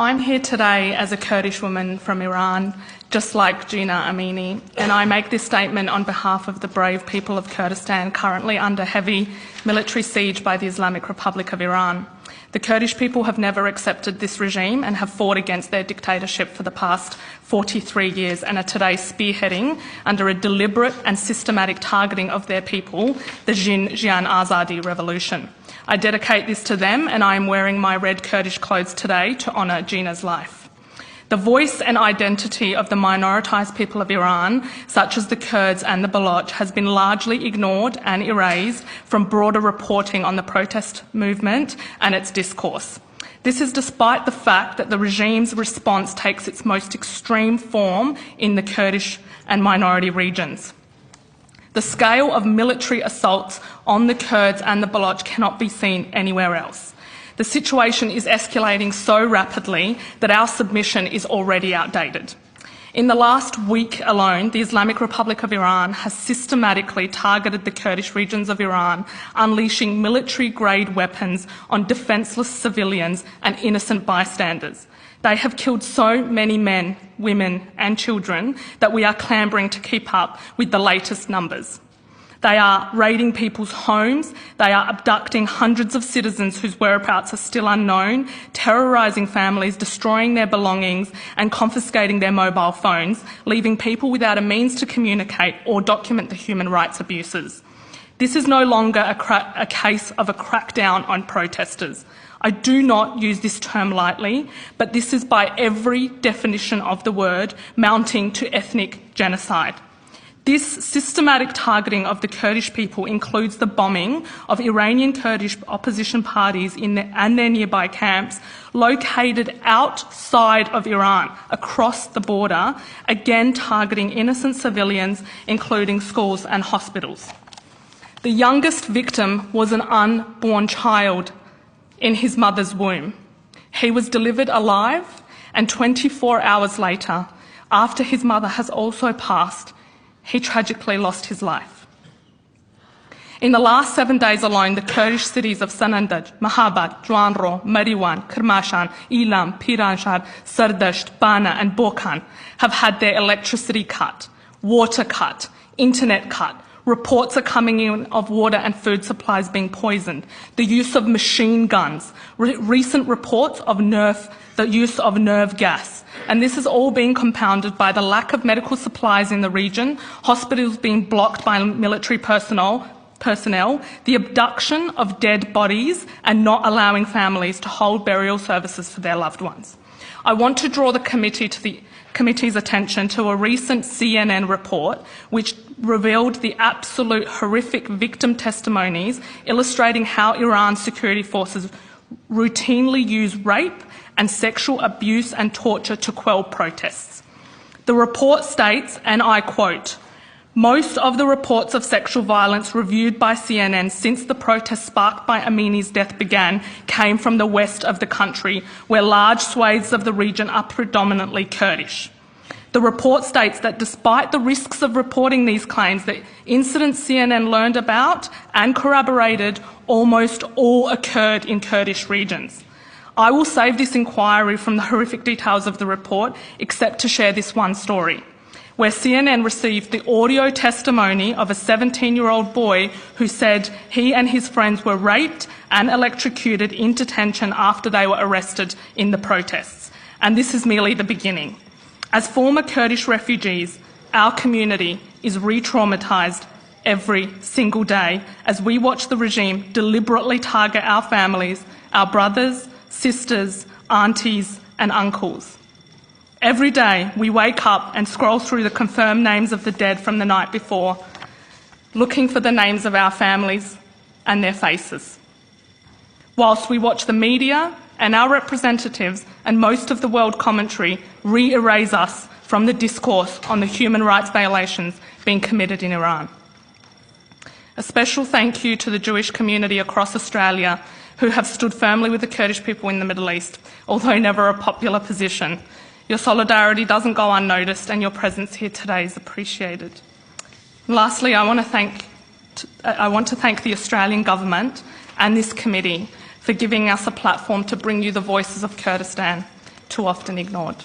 I'm here today as a Kurdish woman from Iran, just like Gina Amini, and I make this statement on behalf of the brave people of Kurdistan currently under heavy military siege by the Islamic Republic of Iran. The Kurdish people have never accepted this regime and have fought against their dictatorship for the past 43 years and are today spearheading, under a deliberate and systematic targeting of their people, the Jiyan Azadi revolution. I dedicate this to them, and I am wearing my red Kurdish clothes today to honour Gina's life. The voice and identity of the minoritised people of Iran, such as the Kurds and the Baloch, has been largely ignored and erased from broader reporting on the protest movement and its discourse. This is despite the fact that the regime's response takes its most extreme form in the Kurdish and minority regions. The scale of military assaults on the Kurds and the Baloch cannot be seen anywhere else. The situation is escalating so rapidly that our submission is already outdated. In the last week alone, the Islamic Republic of Iran has systematically targeted the Kurdish regions of Iran, unleashing military-grade weapons on defenceless civilians and innocent bystanders. They have killed so many men, women and children that we are clambering to keep up with the latest numbers. They are raiding people's homes, they are abducting hundreds of citizens whose whereabouts are still unknown, terrorising families, destroying their belongings and confiscating their mobile phones, leaving people without a means to communicate or document the human rights abuses. This is no longer a case of a crackdown on protesters. I do not use this term lightly, but this is by every definition of the word mounting to ethnic genocide. This systematic targeting of the Kurdish people includes the bombing of Iranian Kurdish opposition parties and their nearby camps located outside of Iran, across the border, again targeting innocent civilians, including schools and hospitals. The youngest victim was an unborn child in his mother's womb. He was delivered alive, and 24 hours later, after his mother has also passed, he tragically lost his life. In the last 7 days alone, the Kurdish cities of Sanandaj, Mahabat, Juanro, Mariwan, Kermashan, Ilam, Piranshahar, Sardasht, Bana and Bokan have had their electricity cut, water cut, internet cut. Reports are coming in of water and food supplies being poisoned, the use of machine guns, recent reports of the use of nerve gas. And this is all being compounded by the lack of medical supplies in the region, hospitals being blocked by military personnel, the abduction of dead bodies and not allowing families to hold burial services for their loved ones. I want to draw the committee's attention to a recent CNN report which revealed the absolute horrific victim testimonies illustrating how Iran's security forces routinely use rape and sexual abuse and torture to quell protests. The report states, and I quote, "Most of the reports of sexual violence reviewed by CNN since the protests sparked by Amini's death began came from the west of the country, where large swathes of the region are predominantly Kurdish." The report states that despite the risks of reporting these claims, the incidents CNN learned about and corroborated almost all occurred in Kurdish regions. I will save this inquiry from the horrific details of the report, except to share this one story, where CNN received the audio testimony of a 17-year-old boy who said he and his friends were raped and electrocuted in detention after they were arrested in the protests. And this is merely the beginning. As former Kurdish refugees, our community is re-traumatised every single day as we watch the regime deliberately target our families, our brothers, sisters, aunties and uncles. Every day we wake up and scroll through the confirmed names of the dead from the night before, looking for the names of our families and their faces. Whilst we watch the media and our representatives and most of the world commentary re-erase us from the discourse on the human rights violations being committed in Iran. A special thank you to the Jewish community across Australia who have stood firmly with the Kurdish people in the Middle East, although never a popular position. Your solidarity doesn't go unnoticed and your presence here today is appreciated. Lastly, I want to thank the Australian Government and this committee for giving us a platform to bring you the voices of Kurdistan. too often ignored.